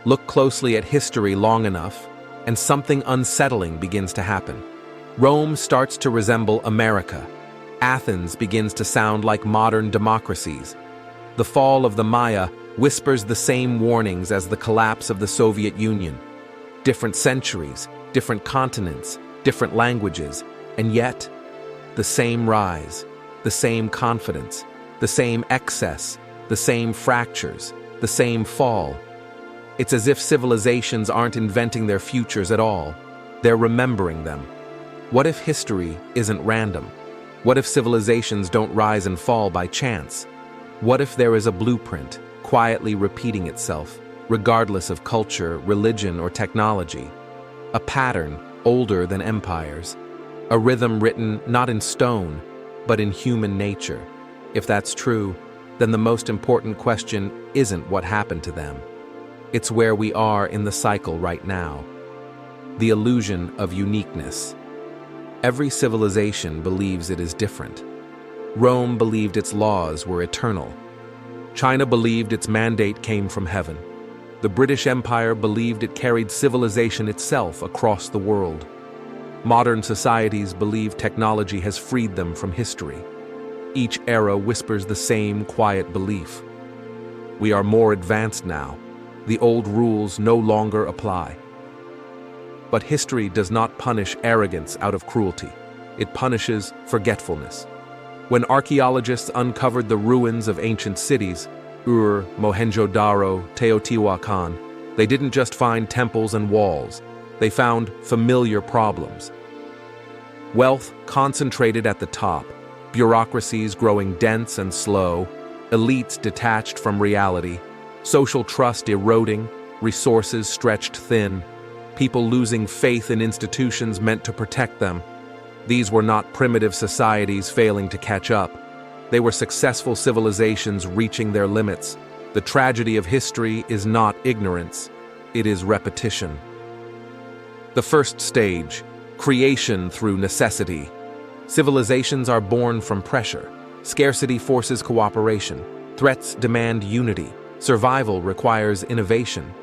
Look closely at history long enough, and something unsettling begins to happen. Rome starts to resemble America. Athens begins to sound like modern democracies. The fall of the Maya whispers the same warnings as the collapse of the Soviet Union. Different centuries, different continents, different languages, and yet, the same rise, the same confidence, the same excess, the same fractures, the same fall. It's as if civilizations aren't inventing their futures at all. They're remembering them. What if history isn't random? What if civilizations don't rise and fall by chance? What if there is a blueprint, quietly repeating itself, regardless of culture, religion, or technology? A pattern older than empires. A rhythm written not in stone, but in human nature. If that's true, then the most important question isn't what happened to them. It's where we are in the cycle right now. The illusion of uniqueness. Every civilization believes it is different. Rome believed its laws were eternal. China believed its mandate came from heaven. The British Empire believed it carried civilization itself across the world. Modern societies believe technology has freed them from history. Each era whispers the same quiet belief. We are more advanced now. The old rules no longer apply. But history does not punish arrogance out of cruelty. It punishes forgetfulness. When archaeologists uncovered the ruins of ancient cities, Ur, Mohenjo-Daro, Teotihuacan, they didn't just find temples and walls. They found familiar problems. Wealth concentrated at the top, bureaucracies growing dense and slow, elites detached from reality, social trust eroding, resources stretched thin, people losing faith in institutions meant to protect them. These were not primitive societies failing to catch up. They were successful civilizations reaching their limits. The tragedy of history is not ignorance, it is repetition. The first stage, creation through necessity. Civilizations are born from pressure. Scarcity forces cooperation. Threats demand unity. Survival requires innovation.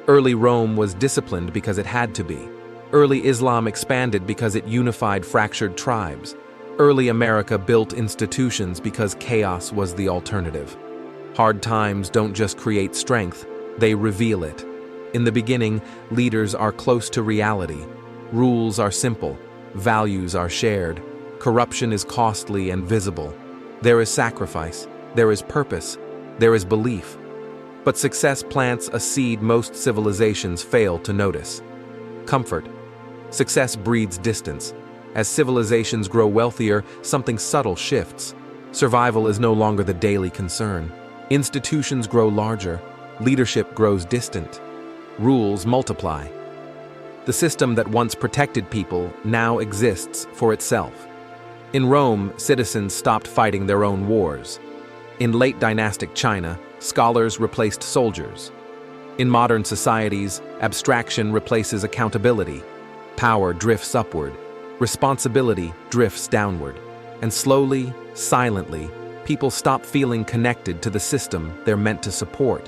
Early Rome was disciplined because it had to be. Early Islam expanded because it unified fractured tribes. Early America built institutions because chaos was the alternative. Hard times don't just create strength, they reveal it. In the beginning, leaders are close to reality. Rules are simple. Values are shared. Corruption is costly and visible. There is sacrifice. There is purpose. There is belief. But success plants a seed most civilizations fail to notice. Comfort. Success breeds distance. As civilizations grow wealthier, something subtle shifts. Survival is no longer the daily concern. Institutions grow larger. Leadership grows distant. Rules multiply. The system that once protected people now exists for itself. In Rome, citizens stopped fighting their own wars. In late dynastic China, scholars replaced soldiers. In modern societies, abstraction replaces accountability. Power drifts upward. Responsibility drifts downward. And slowly, silently, people stop feeling connected to the system they're meant to support.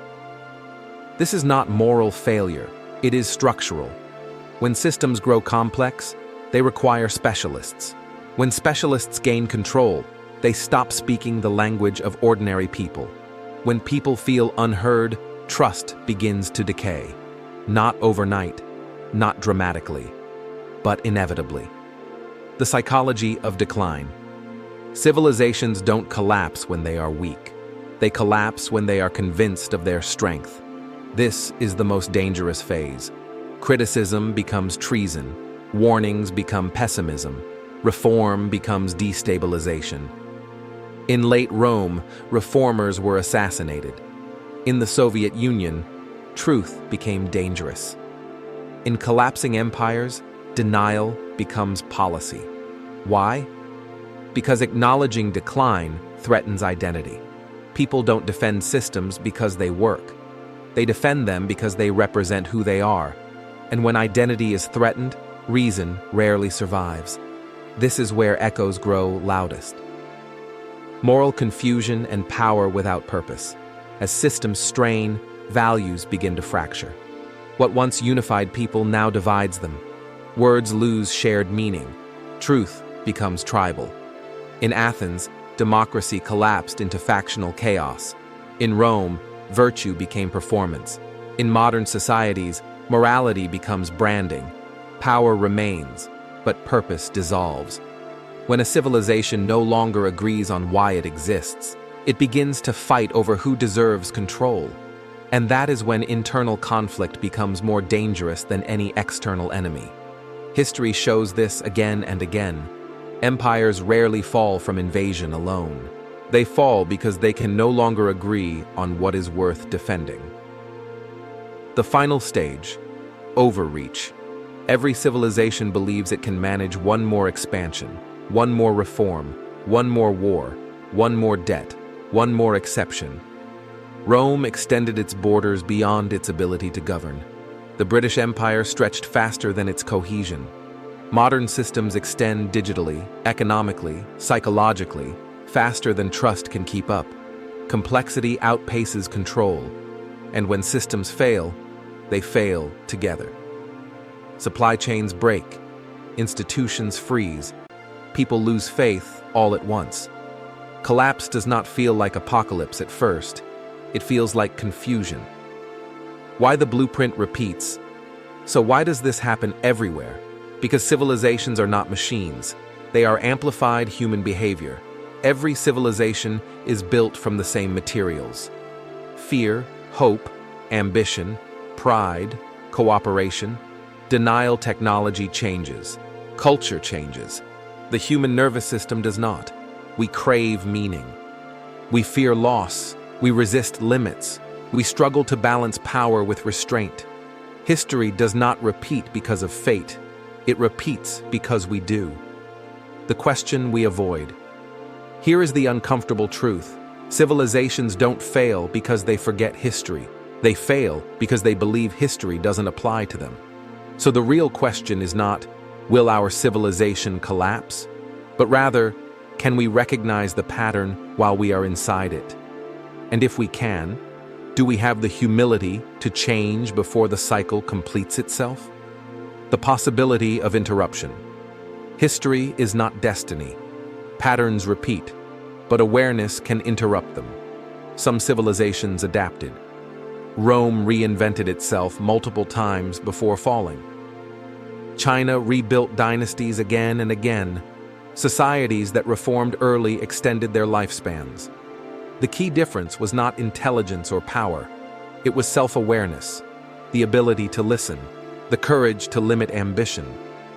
This is not moral failure. It is structural. When systems grow complex, they require specialists. When specialists gain control, they stop speaking the language of ordinary people. When people feel unheard, trust begins to decay. Not overnight, not dramatically, but inevitably. The psychology of decline. Civilizations don't collapse when they are weak. They collapse when they are convinced of their strength. This is the most dangerous phase. Criticism becomes treason. Warnings become pessimism. Reform becomes destabilization. In late Rome, reformers were assassinated. In the Soviet Union, truth became dangerous. In collapsing empires, denial becomes policy. Why? Because acknowledging decline threatens identity. People don't defend systems because they work. They defend them because they represent who they are. And when identity is threatened, reason rarely survives. This is where echoes grow loudest. Moral confusion and power without purpose. As systems strain, values begin to fracture. What once unified people now divides them. Words lose shared meaning. Truth becomes tribal. In Athens, democracy collapsed into factional chaos. In Rome, virtue became performance. In modern societies, morality becomes branding. Power remains, but purpose dissolves. When a civilization no longer agrees on why it exists, it begins to fight over who deserves control. And that is when internal conflict becomes more dangerous than any external enemy. History shows this again and again. Empires rarely fall from invasion alone. They fall because they can no longer agree on what is worth defending. The final stage, overreach. Every civilization believes it can manage one more expansion, one more reform, one more war, one more debt, one more exception. Rome extended its borders beyond its ability to govern. The British Empire stretched faster than its cohesion. Modern systems extend digitally, economically, psychologically, faster than trust can keep up. Complexity outpaces control, and when systems fail, they fail together. Supply chains break, institutions freeze, people lose faith all at once. Collapse does not feel like apocalypse at first. It feels like confusion. Why the blueprint repeats? So why does this happen everywhere? Because civilizations are not machines. They are amplified human behavior. Every civilization is built from the same materials. Fear, hope, ambition, pride, cooperation. Denial. Technology changes. Culture changes. The human nervous system does not. We crave meaning. We fear loss. We resist limits. We struggle to balance power with restraint. History does not repeat because of fate. It repeats because we do. The question we avoid. Here is the uncomfortable truth. Civilizations don't fail because they forget history. They fail because they believe history doesn't apply to them. So the real question is not, will our civilization collapse? But rather, can we recognize the pattern while we are inside it? And if we can, do we have the humility to change before the cycle completes itself? The possibility of interruption. History is not destiny. Patterns repeat, but awareness can interrupt them. Some civilizations adapted. Rome reinvented itself multiple times before falling. China rebuilt dynasties again and again. Societies that reformed early extended their lifespans. The key difference was not intelligence or power. It was self-awareness, the ability to listen, the courage to limit ambition,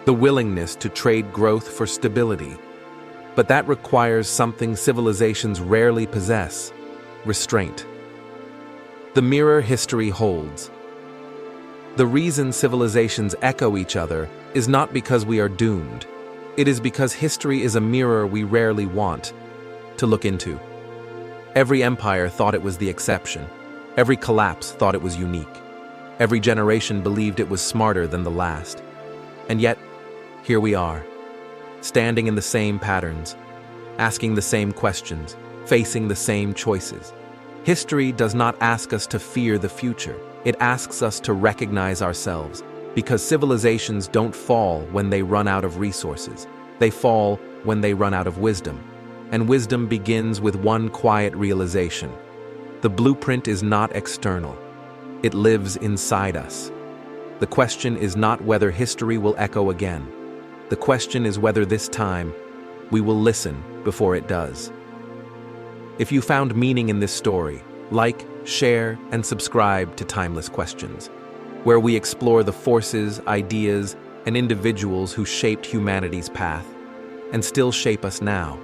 the willingness to trade growth for stability. But that requires something civilizations rarely possess: restraint. The mirror history holds. The reason civilizations echo each other is not because we are doomed. It is because history is a mirror we rarely want to look into. Every empire thought it was the exception. Every collapse thought it was unique. Every generation believed it was smarter than the last. And yet, here we are, standing in the same patterns, asking the same questions, facing the same choices. History does not ask us to fear the future. It asks us to recognize ourselves, because civilizations don't fall when they run out of resources. They fall when they run out of wisdom. And wisdom begins with one quiet realization. The blueprint is not external. It lives inside us. The question is not whether history will echo again. The question is whether this time we will listen before it does. If you found meaning in this story, like, share, and subscribe to Timeless Questions, where we explore the forces, ideas, and individuals who shaped humanity's path and still shape us now.